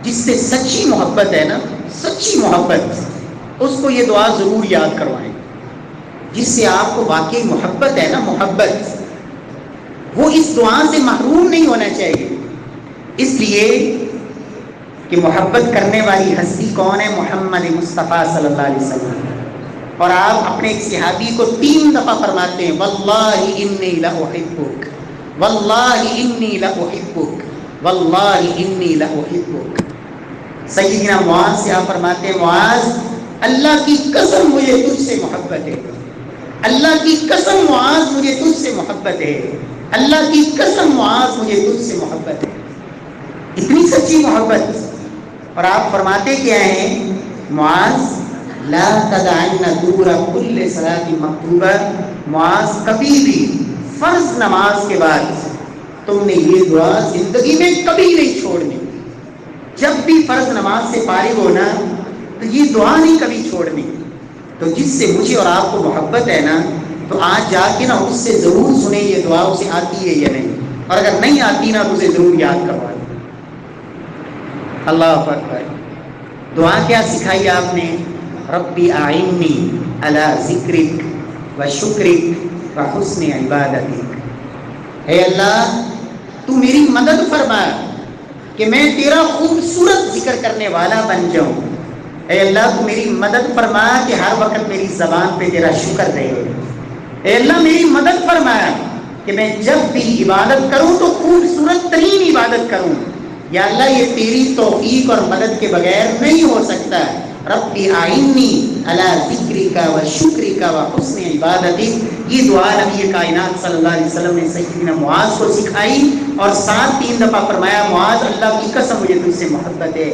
جس سے سچی محبت ہے نا، سچی محبت، اس کو یہ دعا ضرور یاد کروائیں۔ جس سے آپ کو واقعی محبت ہے نا، محبت، وہ اس دعا سے محروم نہیں ہونا چاہیے۔ اس لیے کہ محبت کرنے والی ہستی کون ہے؟ محمد مصطفیٰ صلی اللہ علیہ وسلم۔ اور آپ اپنے ایک صحابی کو 3 دفعہ فرماتے ہیں واللہ انی لاحبک، واللہ انی لاحبک، واللہ انی لاحبک۔ سیدنا معاذ سے آپ فرماتے ہیں معاذ اللہ کی قسم مجھے تجھ سے محبت ہے، اللہ کی قسم معاذ مجھے تجھ سے محبت ہے، اللہ کی قسم معاذ مجھے تجھ سے محبت ہے۔ اتنی سچی محبت۔ اور آپ فرماتے کیا ہیں معاذ لا تدعن دور کل صلاۃ مکتوبہ، معاذ کبھی بھی فرض نماز کے بعد تم نے یہ دعا زندگی میں کبھی نہیں چھوڑنی۔ جب بھی فرض نماز سے فارغ ہونا تو یہ دعا نہیں کبھی چھوڑنی۔ تو جس سے مجھے اور آپ کو محبت ہے نا، تو آج جا کے نا اس سے ضرور سنیں یہ دعا اسے آتی ہے یا نہیں، اور اگر نہیں آتی نا تو اسے ضرور یاد کروائیں۔ اللہ اکبر۔ دعا کیا سکھائی آپ نے؟ ربی اعنی علی ذکرک و شکرک و حسن عبادتک۔ اے اللہ تو میری مدد فرما کہ میں تیرا خوبصورت ذکر کرنے والا بن جاؤں۔ اے اللہ تو میری مدد فرما کہ ہر وقت میری زبان پہ تیرا شکر رہے۔ اے اللہ میری مدد فرما کہ میں جب بھی عبادت کروں تو خوبصورت ترین عبادت کروں۔ یا اللہ یہ تیری توفیق اور مدد کے بغیر نہیں ہو سکتا۔ ربی اعنی علی ذکرک و شکرک و حسن عبادتک۔ یہ دعا نبی کائنات صلی اللہ علیہ وسلم نے سیدنا معاذ کو سکھائی، اور ساتھ 3 دفعہ فرمایا معاذ اللہ کی قسم مجھے تجھ سے محبت ہے۔